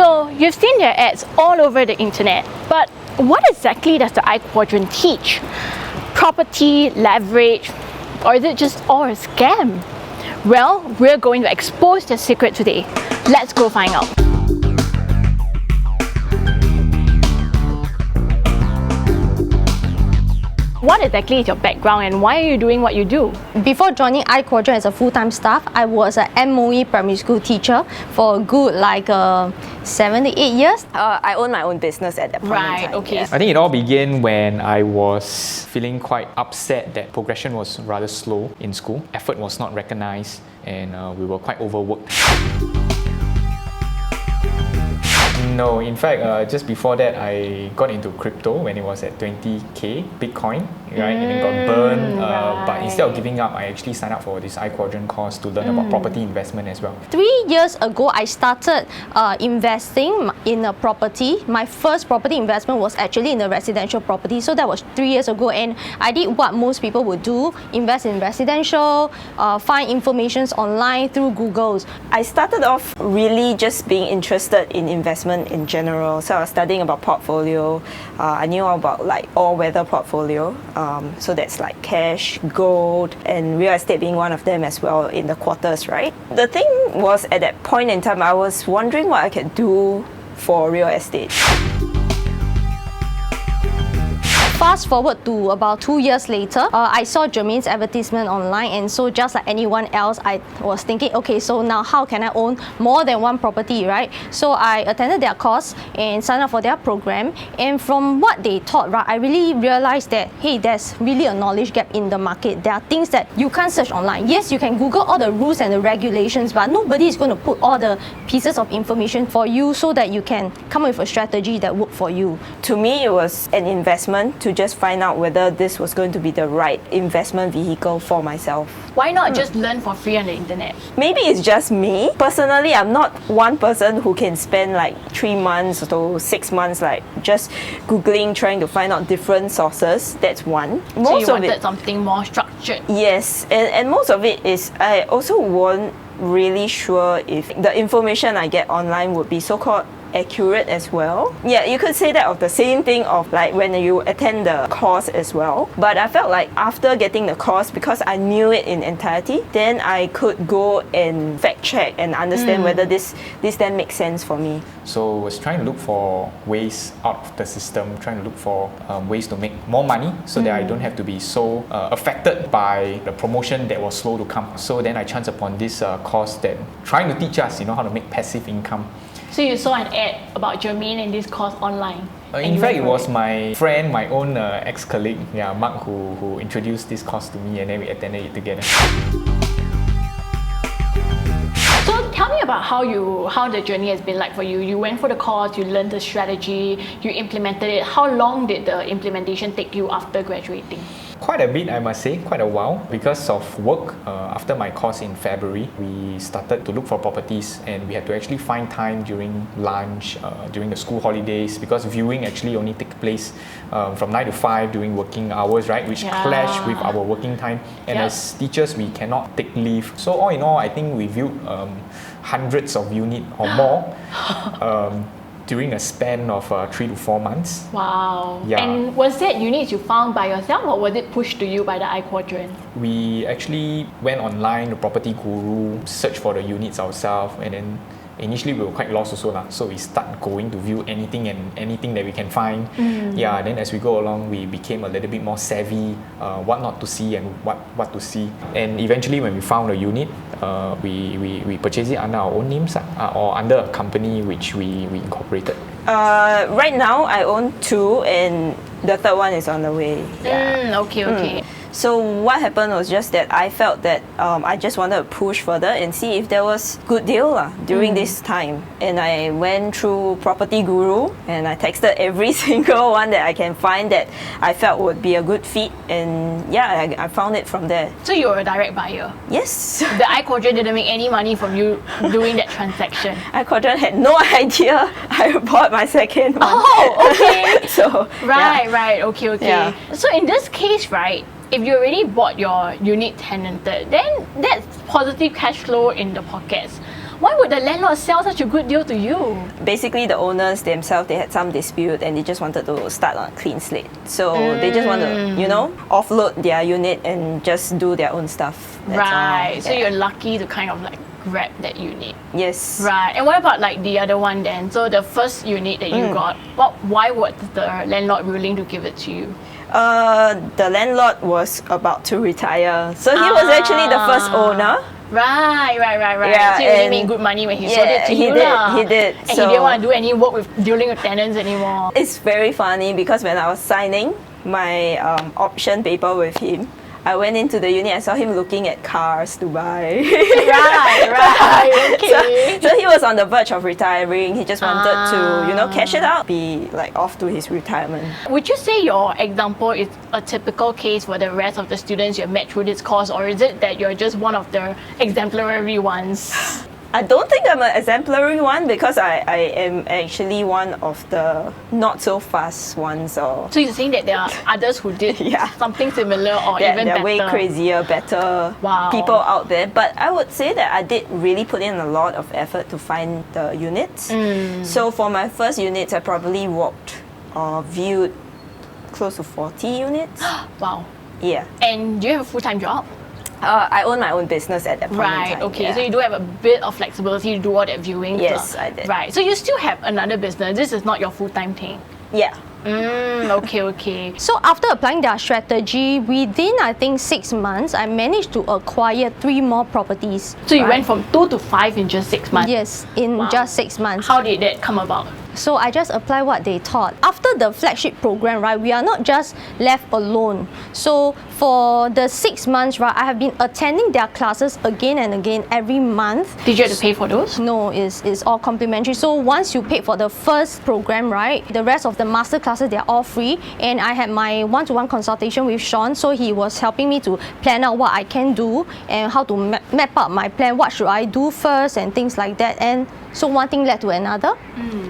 So you've seen their ads all over the internet, but what exactly does the I Quadrant teach? Property, leverage, or is it just all a scam? Well, we're going to expose their secret today. Let's go find out. What exactly is your background and why are you doing what you do? Before joining I Quadrant as a full-time staff, I was an MOE primary school teacher for a good 7 to 8 years. I own my own business at that point in time. Okay. Yeah. I think it all began when I was feeling quite upset that progression was rather slow in school. Effort was not recognized and we were quite overworked. No, in fact, just before that, I got into crypto when it was at 20k Bitcoin, right? And it got burned. But instead of giving up, I actually signed up for this I Quadrant course to learn about property investment as well. 3 years ago, I started investing in a property. My first property investment was actually in a residential property. So that was 3 years ago. And I did what most people would do, invest in residential, find information online through Googles. I started off really just being interested in investment in general. So I was studying about portfolio. I knew about all-weather portfolio. So that's like cash, gold, and real estate being one of them as well in the quarters, right? The thing was, at that point in time, I was wondering what I could do for real estate. Fast forward to about 2 years later, I saw Jermaine's advertisement online, and so just like anyone else, I was thinking, okay, so now how can I own more than one property, right? So I attended their course and signed up for their program, and from what they taught, right, I really realized that, hey, there's really a knowledge gap in the market. There are things that you can't search online. Yes, you can Google all the rules and the regulations, but nobody is going to put all the pieces of information for you so that you can come up with a strategy that works for you. To me, it was an investment to just find out whether this was going to be the right investment vehicle for myself. Why not just learn for free on the internet? Maybe it's just me. Personally, I'm not one person who can spend 3 months to 6 months just Googling, trying to find out different sources. That's one. So you wanted something more structured? Yes, and most of it is, I also weren't really sure if the information I get online would be so-called accurate as well. Yeah, you could say that of the same thing of when you attend the course as well. But I felt like after getting the course, because I knew it in entirety, then I could go and fact check and understand whether this then makes sense for me. So I was trying to look for ways out of the system, trying to look for ways to make more money so that I don't have to be so affected by the promotion that was slow to come. So then I chanced upon this course that trying to teach us, how to make passive income. So you saw an ad about Jermaine and this course online? In fact, it was my friend, my own ex-colleague, Mark, who introduced this course to me, and then we attended it together. So tell me about how the journey has been like for you. You went for the course, you learned the strategy, you implemented it. How long did the implementation take you after graduating? Quite a bit, I must say, quite a while. Because of work, after my course in February, we started to look for properties, and we had to actually find time during lunch, during the school holidays, because viewing actually only takes place from 9 to 5 during working hours, right? Which clash with our working time. And as teachers, we cannot take leave. So all in all, I think we viewed hundreds of units or more. During a span of 3 to 4 months. Wow. Yeah. And was that units you found by yourself, or was it pushed to you by the I Quadrant? We actually went online, the property guru, searched for the units ourselves, and then initially we were quite lost also so we start going to view anything that we can find. Then as we go along, we became a little bit more savvy, what not to see and what to see. And eventually when we found a unit, we purchased it under our own names or under a company which we incorporated. Right now I own 2, and the third one is on the way. Okay. So what happened was just that I felt that I just wanted to push further and see if there was good deal during this time. And I went through Property Guru, and I texted every single one that I can find that I felt would be a good fit. And I found it from there. So you were a direct buyer? Yes. The I Quadrant didn't make any money from you doing that transaction? I Quadrant had no idea I bought my second one. Oh, okay. So Right. Okay. Yeah. So in this case, right, if you already bought your unit tenanted, then that's positive cash flow in the pockets. Why would the landlord sell such a good deal to you? Basically, the owners themselves, they had some dispute and they just wanted to start on a clean slate. So they just want to, offload their unit and just do their own stuff. That's Right. all. So you're lucky to kind of like grab that unit. Yes. Right. And what about like the other one then? So the first unit that you got, why was the landlord willing to give it to you? The landlord was about to retire. So he was actually the first owner. Right. Yeah, so he only and- made good money when he sold it to he you did, lah. he did. And he So- didn't want to do any work with dealing with tenants anymore. It's very funny because when I was signing my option paper with him, I went into the unit, I saw him looking at cars to buy. Right, okay. So he was on the verge of retiring. He just wanted to, cash it out, be like off to his retirement. Would you say your example is a typical case for the rest of the students you have met through this course, or is it that you're just one of the exemplary ones? I don't think I'm an exemplary one because I am actually one of the not so fast ones. Or So you're saying that there are others who did Yeah. something similar or even they're better? way crazier, better Wow. people out there. But I would say that I did really put in a lot of effort to find the units. So for my first units, I probably walked or viewed close to 40 units. Wow. Yeah. And do you have a full-time job? I own my own business at that point in Right, time. okay. yeah. So you do have a bit of flexibility to do all that viewing. Yes, I did. Right. So you still have another business. This is not your full-time thing. Yeah. Okay. So after applying their strategy, within I think 6 months, I managed to acquire 3 more properties. So you right? went from 2 to 5 in just 6 months. Yes, in Wow. just 6 months. How did that come about? So I just apply what they taught. After the flagship program, right, we are not just left alone. So for the 6 months, right, I have been attending their classes again and again every month. Did you have to pay for those? No, it's all complimentary. So once you pay for the first program, right, the rest of the master classes, they're all free. And I had my one-to-one consultation with Sean, so he was helping me to plan out what I can do and how to map out my plan, what should I do first and things like that. And so one thing led to another,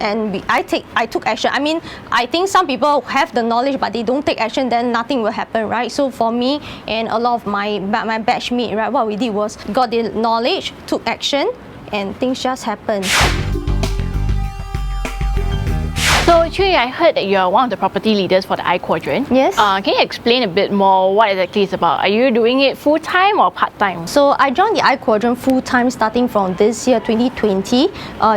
and I took action. I mean, I think some people have the knowledge, but they don't take action, then nothing will happen, right? So for me and a lot of my batchmate, right, what we did was got the knowledge, took action, and things just happened. So Chui, I heard that you're one of the property leaders for the I Quadrant. Yes. Can you explain a bit more what exactly it's about? Are you doing it full-time or part-time? So I joined the I Quadrant full-time starting from this year, 2020,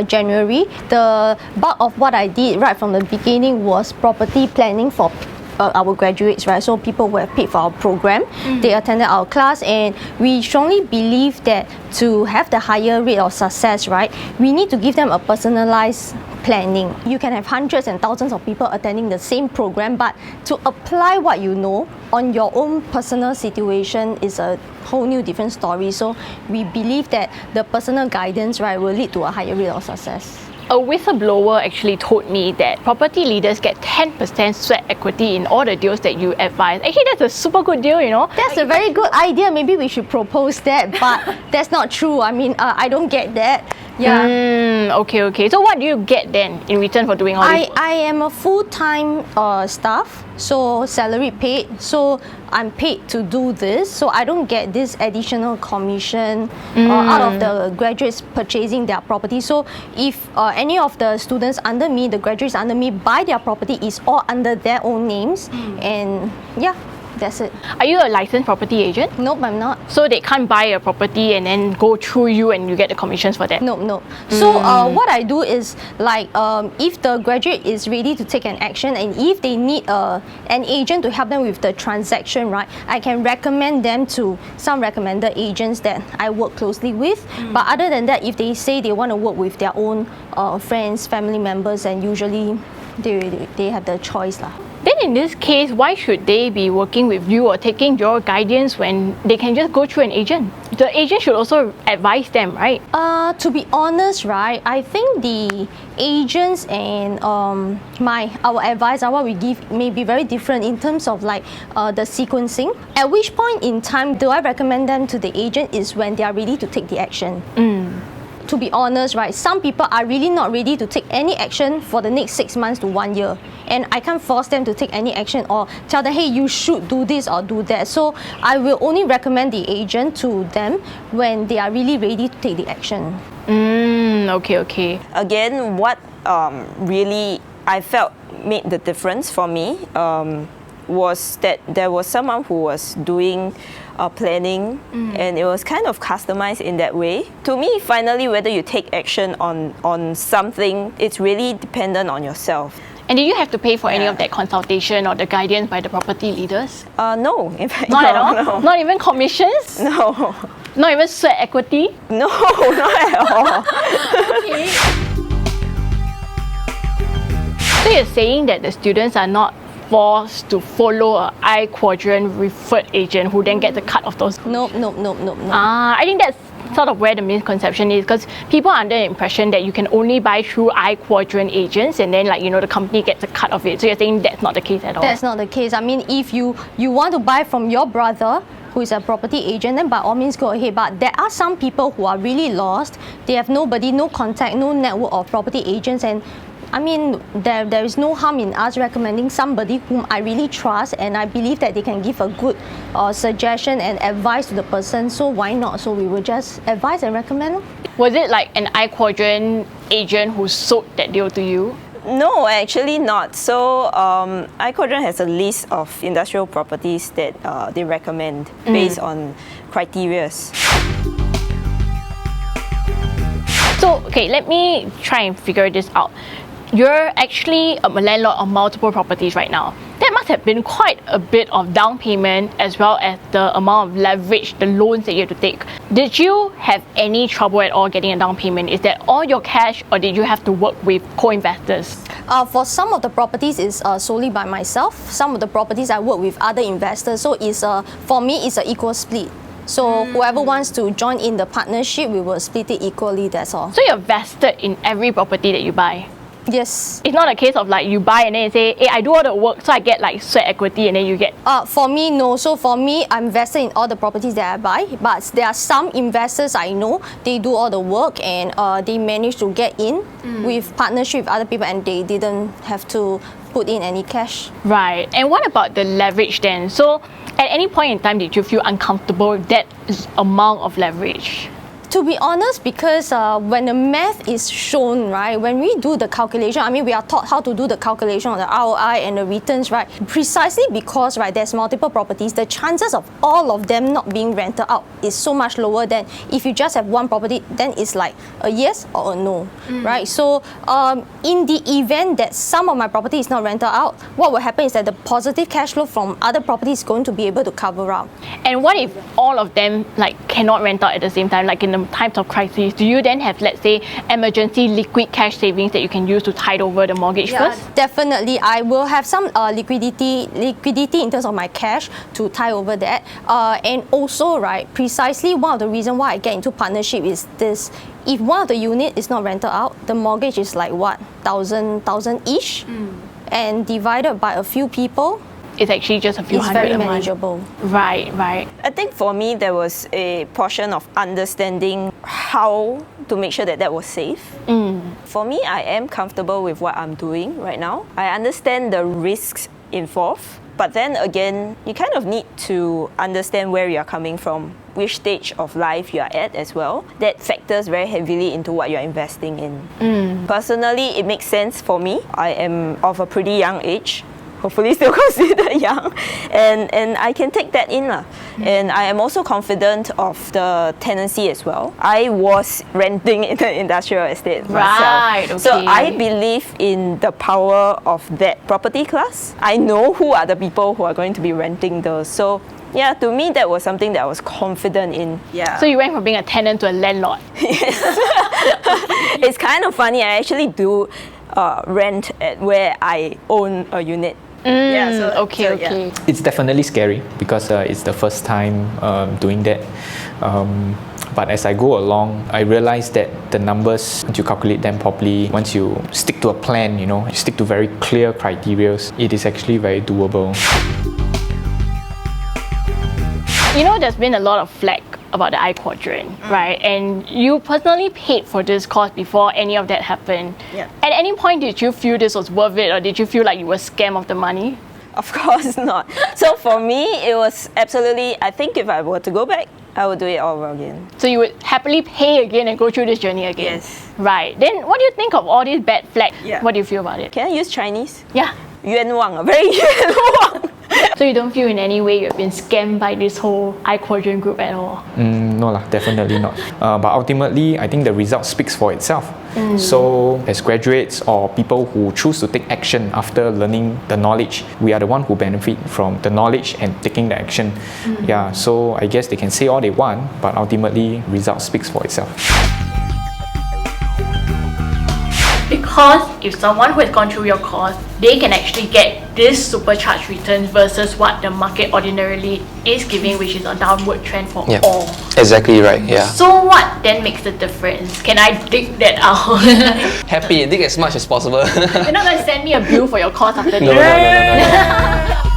January. The bulk of what I did right from the beginning was property planning for our graduates, right? So people who have paid for our program, they attended our class, and we strongly believe that to have the higher rate of success, right, we need to give them a personalized planning. You can have hundreds and thousands of people attending the same program, but to apply what you know on your own personal situation is a whole new different story. So we believe that the personal guidance, right, will lead to a higher rate of success. A whistleblower actually told me that property leaders get 10% sweat equity in all the deals that you advise. Actually, that's a super good deal, you know. That's a very good idea. Maybe we should propose that, but that's not true. I mean, I don't get that. Yeah. Okay. So what do you get then in return for doing all this? I am a full-time staff, so salary paid. So I'm paid to do this. So I don't get this additional commission out of the graduates purchasing their property. So if any of the students under me, the graduates under me, buy their property, is all under their own names. And yeah, that's it. Are you a licensed property agent? Nope, I'm not. So they can't buy a property and then go through you and you get the commissions for that? No. So what I do is like if the graduate is ready to take an action and if they need an agent to help them with the transaction, right, I can recommend them to some recommended agents that I work closely with. But other than that, if they say they want to work with their own friends, family members, and usually they have the choice lah. Then in this case, why should they be working with you or taking your guidance when they can just go through an agent? The agent should also advise them, right? To be honest, right, I think the agents and our advice and what we give may be very different in terms of like the sequencing. At which point in time do I recommend them to the agent is when they are ready to take the action. To be honest, right, some people are really not ready to take any action for the next 6 months to 1 year. And I can't force them to take any action or tell them, hey, you should do this or do that. So I will only recommend the agent to them when they are really ready to take the action. Okay. Again, what really I felt made the difference for me was that there was someone who was doing planning, and it was kind of customized in that way. To me, finally, whether you take action on something, it's really dependent on yourself. And did you have to pay for any of that consultation or the guidance by the property leaders? No, in fact, Not at all? No. Not even commissions? No. Not even sweat equity? No, not at all. Okay. So you're saying that the students are not forced to follow a I Quadrant referred agent who then gets a cut of those? Nope. I think that's sort of where the misconception is, because people are under the impression that you can only buy through I Quadrant agents and then the company gets a cut of it. So you're saying that's not the case at all? That's not the case. I mean, if you want to buy from your brother, who is a property agent, then by all means go ahead. But there are some people who are really lost. They have nobody, no contact, no network of property agents, and I mean, there is no harm in us recommending somebody whom I really trust and I believe that they can give a good suggestion and advice to the person. So why not? So we will just advise and recommend. Was it like an I Quadrant agent who sold that deal to you? No, actually not. So I Quadrant has a list of industrial properties that they recommend based on criteria. So, okay, let me try and figure this out. You're actually a landlord of multiple properties right now. That must have been quite a bit of down payment as well as the amount of leverage, the loans that you had to take. Did you have any trouble at all getting a down payment? Is that all your cash, or did you have to work with co-investors? For some of the properties, it's solely by myself. Some of the properties I work with other investors. So for me, it's an equal split. So whoever wants to join in the partnership, we will split it equally, that's all. So you're vested in every property that you buy? Yes. It's not a case of you buy and then you say, hey, I do all the work, so I get sweat equity, and then you get... For me, no. So for me, I'm invested in all the properties that I buy. But there are some investors I know, they do all the work and they manage to get in with partnership with other people and they didn't have to put in any cash. Right. And what about the leverage then? So at any point in time, did you feel uncomfortable with that amount of leverage? To be honest, because when the math is shown, right, when we do the calculation, I mean, we are taught how to do the calculation of the ROI and the returns, right, precisely because, right, there's multiple properties, the chances of all of them not being rented out is so much lower than if you just have one property, then it's like a yes or a no, right? So in the event that some of my property is not rented out, what will happen is that the positive cash flow from other properties is going to be able to cover up. And what if all of them cannot rent out at the same time, in the times of crisis? Do you then have, let's say, emergency liquid cash savings that you can use to tide over the mortgage first? Definitely, I will have some liquidity in terms of my cash to tie over that. And also, right, precisely one of the reasons why I get into partnership is this. If one of the unit is not rented out, the mortgage is like what, thousand-ish, and divided by a few people, it's actually just a few it's hundred very a month. manageable. Right. I think for me, there was a portion of understanding how to make sure that that was safe. For me, I am comfortable with what I'm doing right now. I understand the risks involved, but then again, you kind of need to understand where you are coming from, which stage of life you are at as well. That factors very heavily into what you're investing in. Personally, it makes sense for me. I am of a pretty young age, hopefully still considered young, and I can take that in. And I am also confident of the tenancy as well. I was renting in the industrial estate myself. Right, okay. So I believe in the power of that property class. I know who are the people who are going to be renting those. So yeah, to me that was something that I was confident in. Yeah. So you went from being a tenant to a landlord. It's kind of funny. I actually do rent at where I own a unit. Okay. It's definitely scary because it's the first time doing that. But as I go along, I realize that the numbers, once you calculate them properly, once you stick to a plan, you stick to very clear criteria, it is actually very doable. There's been a lot of flack about the I Quadrant, right? And you personally paid for this course before any of that happened. Yeah. At any point, did you feel this was worth it, or did you feel like you were scammed of the money? Of course not. So for me, it was absolutely, I think if I were to go back I would do it all over again. So you would happily pay again and go through this journey again? Yes. Right. Then what do you think of all these bad flags? Yeah. What do you feel about it? Can I use Chinese? Yeah. 冤枉, very 冤枉. So you don't feel in any way you've been scammed by this whole I Quadrant group at all? No lah, definitely not. But ultimately, I think the result speaks for itself. So as graduates or people who choose to take action after learning the knowledge, we are the one who benefit from the knowledge and taking the action. Yeah, so I guess they can say all they want, but ultimately, result speaks for itself. Because if someone who has gone through your course, they can actually get this supercharged returns versus what the market ordinarily is giving, which is a downward trend for all. Exactly right, yeah. So what then makes the difference? Can I dig that out? Happy, dig as much as possible. You're not going to send me a bill for your course after this? No.